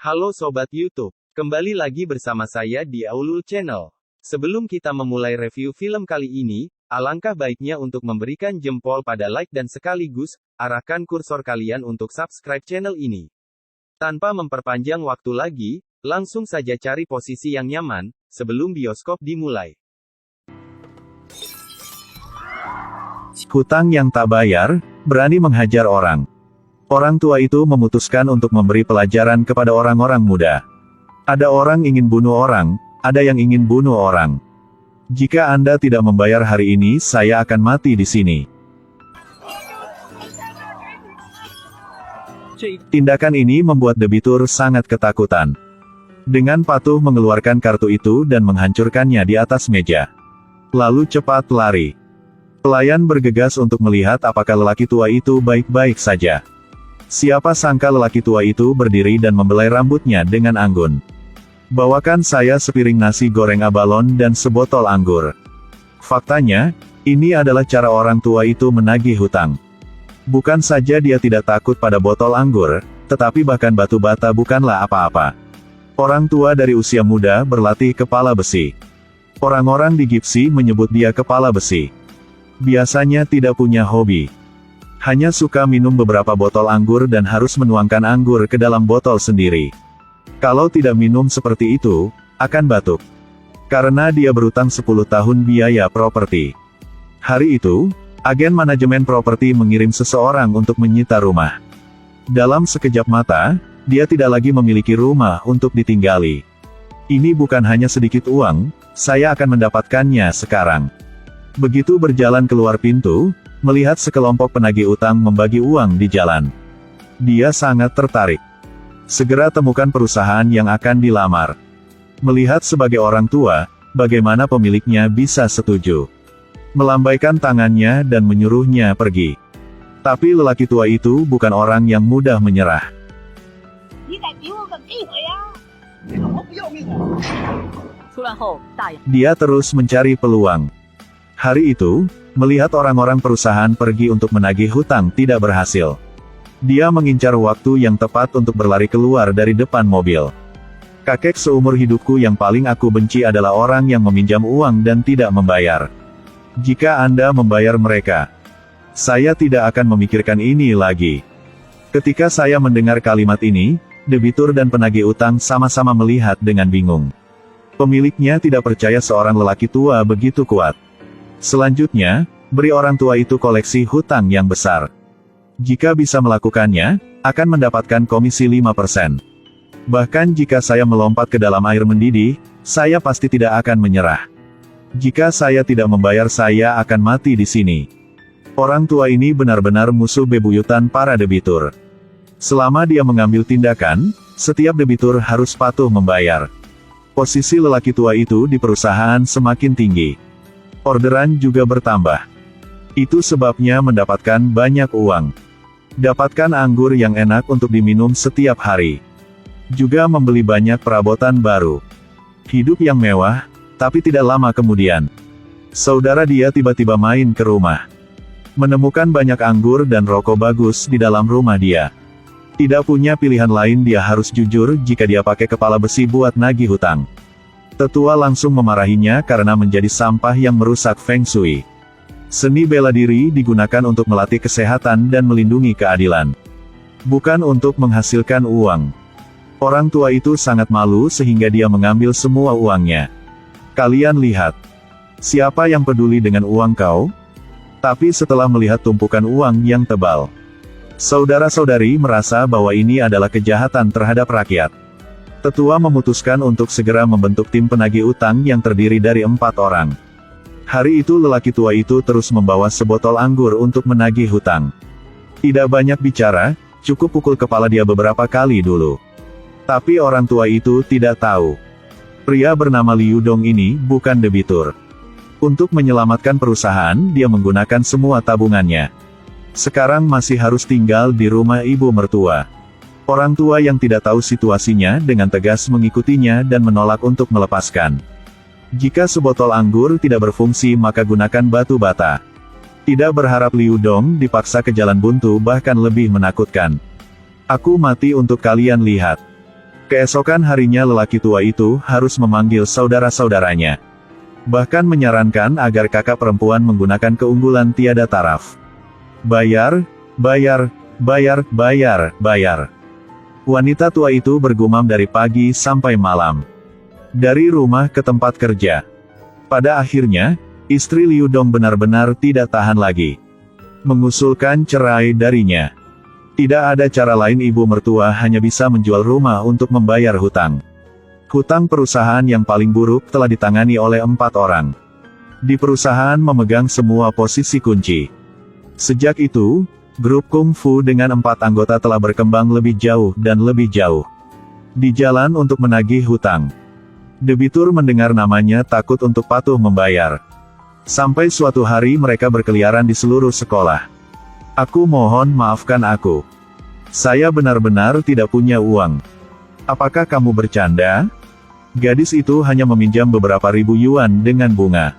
Halo Sobat YouTube, kembali lagi bersama saya di Aulul Channel. Sebelum kita memulai review film kali ini, alangkah baiknya untuk memberikan jempol pada like dan sekaligus, arahkan kursor kalian untuk subscribe channel ini. Tanpa memperpanjang waktu lagi, langsung saja cari posisi yang nyaman, sebelum bioskop dimulai. Hutang yang tak bayar, berani menghajar orang. Orang tua itu memutuskan untuk memberi pelajaran kepada orang-orang muda. Ada orang ingin bunuh orang, ada yang ingin bunuh orang. Jika Anda tidak membayar hari ini, saya akan mati di sini. Tindakan ini membuat debitur sangat ketakutan. Dengan patuh mengeluarkan kartu itu dan menghancurkannya di atas meja. Lalu cepat lari. Pelayan bergegas untuk melihat apakah lelaki tua itu baik-baik saja. Siapa sangka lelaki tua itu berdiri dan membelai rambutnya dengan anggun. Bawakan saya sepiring nasi goreng abalon dan sebotol anggur. Faktanya, ini adalah cara orang tua itu menagih hutang. Bukan saja dia tidak takut pada botol anggur, tetapi bahkan batu bata bukanlah apa-apa. Orang tua dari usia muda berlatih kepala besi. Orang-orang di Gipsi menyebut dia kepala besi. Biasanya tidak punya hobi. Hanya suka minum beberapa botol anggur dan harus menuangkan anggur ke dalam botol sendiri. Kalau tidak minum seperti itu, akan batuk. Karena dia berutang 10 tahun biaya properti. Hari itu, agen manajemen properti mengirim seseorang untuk menyita rumah. Dalam sekejap mata, dia tidak lagi memiliki rumah untuk ditinggali. Ini bukan hanya sedikit uang, saya akan mendapatkannya sekarang. Begitu berjalan keluar pintu, melihat sekelompok penagih utang membagi uang di jalan. Dia sangat tertarik. Segera temukan perusahaan yang akan dilamar. Melihat sebagai orang tua, bagaimana pemiliknya bisa setuju. Melambaikan tangannya dan menyuruhnya pergi. Tapi lelaki tua itu bukan orang yang mudah menyerah. Dia terus mencari peluang. Hari itu, melihat orang-orang perusahaan pergi untuk menagih hutang tidak berhasil. Dia mengincar waktu yang tepat untuk berlari keluar dari depan mobil. Kakek seumur hidupku yang paling aku benci adalah orang yang meminjam uang dan tidak membayar. Jika Anda membayar mereka, saya tidak akan memikirkan ini lagi. Ketika saya mendengar kalimat ini, debitur dan penagih utang sama-sama melihat dengan bingung. Pemiliknya tidak percaya seorang lelaki tua begitu kuat. Selanjutnya, beri orang tua itu koleksi hutang yang besar. Jika bisa melakukannya, akan mendapatkan komisi 5%. Bahkan jika saya melompat ke dalam air mendidih, saya pasti tidak akan menyerah. Jika saya tidak membayar, saya akan mati di sini. Orang tua ini benar-benar musuh bebuyutan para debitur. Selama dia mengambil tindakan, setiap debitur harus patuh membayar. Posisi lelaki tua itu di perusahaan semakin tinggi. Orderan juga bertambah. Itu sebabnya mendapatkan banyak uang. Dapatkan anggur yang enak untuk diminum setiap hari. Juga membeli banyak perabotan baru. Hidup yang mewah, tapi tidak lama kemudian, saudara dia tiba-tiba main ke rumah. Menemukan banyak anggur dan rokok bagus di dalam rumah dia. Tidak punya pilihan lain, dia harus jujur jika dia pakai kepala besi buat nagih hutang. Tetua langsung memarahinya karena menjadi sampah yang merusak Feng Shui. Seni bela diri digunakan untuk melatih kesehatan dan melindungi keadilan. Bukan untuk menghasilkan uang. Orang tua itu sangat malu sehingga dia mengambil semua uangnya. Kalian lihat. Siapa yang peduli dengan uang kau? Tapi setelah melihat tumpukan uang yang tebal, saudara-saudari merasa bahwa ini adalah kejahatan terhadap rakyat. Tetua memutuskan untuk segera membentuk tim penagih utang yang terdiri dari 4 orang. Hari itu lelaki tua itu terus membawa sebotol anggur untuk menagih hutang. Tidak banyak bicara, cukup pukul kepala dia beberapa kali dulu. Tapi orang tua itu tidak tahu. Pria bernama Liu Dong ini bukan debitur. Untuk menyelamatkan perusahaan, dia menggunakan semua tabungannya. Sekarang masih harus tinggal di rumah ibu mertua. Orang tua yang tidak tahu situasinya dengan tegas mengikutinya dan menolak untuk melepaskan. Jika sebotol anggur tidak berfungsi, maka gunakan batu bata. Tidak berharap Liu Dong dipaksa ke jalan buntu, bahkan lebih menakutkan. Aku mati untuk kalian lihat. Keesokan harinya lelaki tua itu harus memanggil saudara-saudaranya. Bahkan menyarankan agar kakak perempuan menggunakan keunggulan tiada taraf. Bayar, bayar, bayar, bayar, bayar. Wanita tua itu bergumam dari pagi sampai malam. Dari rumah ke tempat kerja. Pada akhirnya, istri Liu Dong benar-benar tidak tahan lagi. Mengusulkan cerai darinya. Tidak ada cara lain, ibu mertua hanya bisa menjual rumah untuk membayar hutang. Hutang perusahaan yang paling buruk telah ditangani oleh 4 orang. Di perusahaan memegang semua posisi kunci. Sejak itu, grup Kung Fu dengan 4 anggota telah berkembang lebih jauh dan lebih jauh. Di jalan untuk menagih hutang. Debitur mendengar namanya takut untuk patuh membayar. Sampai suatu hari mereka berkeliaran di seluruh sekolah. Aku mohon maafkan aku. Saya benar-benar tidak punya uang. Apakah kamu bercanda? Gadis itu hanya meminjam beberapa ribu yuan dengan bunga.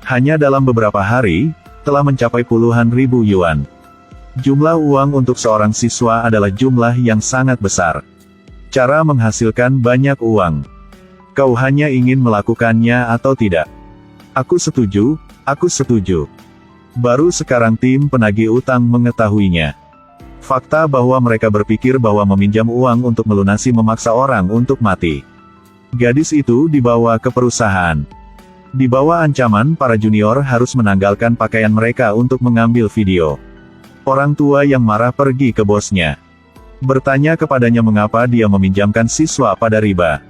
Hanya dalam beberapa hari, telah mencapai puluhan ribu yuan. Jumlah uang untuk seorang siswa adalah jumlah yang sangat besar. Cara menghasilkan banyak uang. Kau hanya ingin melakukannya atau tidak? Aku setuju, aku setuju. Baru sekarang tim penagih utang mengetahuinya. Fakta bahwa mereka berpikir bahwa meminjam uang untuk melunasi memaksa orang untuk mati. Gadis itu dibawa ke perusahaan. Di bawah ancaman, para junior harus menanggalkan pakaian mereka untuk mengambil video. Orang tua yang marah pergi ke bosnya. Bertanya kepadanya mengapa dia meminjamkan siswa pada riba.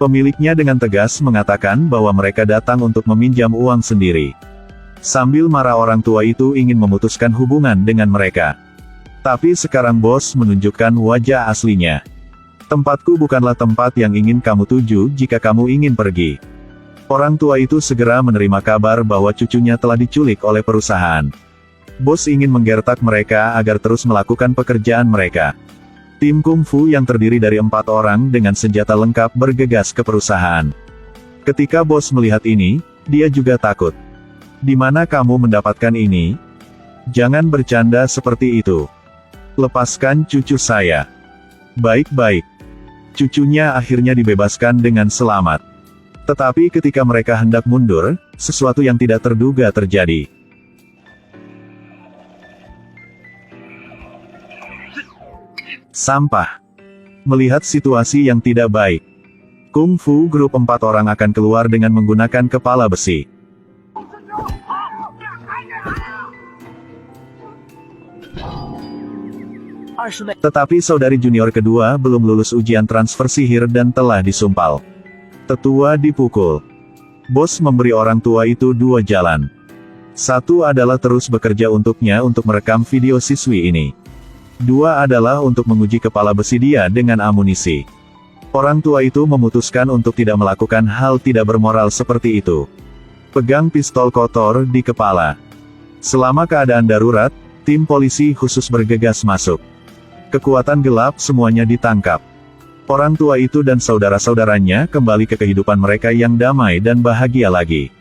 Pemiliknya dengan tegas mengatakan bahwa mereka datang untuk meminjam uang sendiri. Sambil marah, orang tua itu ingin memutuskan hubungan dengan mereka. Tapi sekarang bos menunjukkan wajah aslinya. Tempatku bukanlah tempat yang ingin kamu tuju jika kamu ingin pergi. Orang tua itu segera menerima kabar bahwa cucunya telah diculik oleh perusahaan. Bos ingin menggertak mereka agar terus melakukan pekerjaan mereka. Tim Kung Fu yang terdiri dari 4 orang dengan senjata lengkap bergegas ke perusahaan. Ketika bos melihat ini, dia juga takut. Di mana kamu mendapatkan ini? Jangan bercanda seperti itu. Lepaskan cucu saya. Baik-baik. Cucunya akhirnya dibebaskan dengan selamat. Tetapi ketika mereka hendak mundur, sesuatu yang tidak terduga terjadi. Sampah. Melihat situasi yang tidak baik, Kung Fu grup 4 orang akan keluar dengan menggunakan kepala besi. Tetapi saudari junior kedua belum lulus ujian transfer sihir dan telah disumpal. Tetua dipukul. Bos memberi orang tua itu 2 jalan. Satu adalah terus bekerja untuknya untuk merekam video siswi ini. 2 adalah untuk menguji kepala besi dia dengan amunisi. Orang tua itu memutuskan untuk tidak melakukan hal tidak bermoral seperti itu. Pegang pistol kotor di kepala. Selama keadaan darurat, tim polisi khusus bergegas masuk. Kekuatan gelap semuanya ditangkap. Orang tua itu dan saudara-saudaranya kembali ke kehidupan mereka yang damai dan bahagia lagi.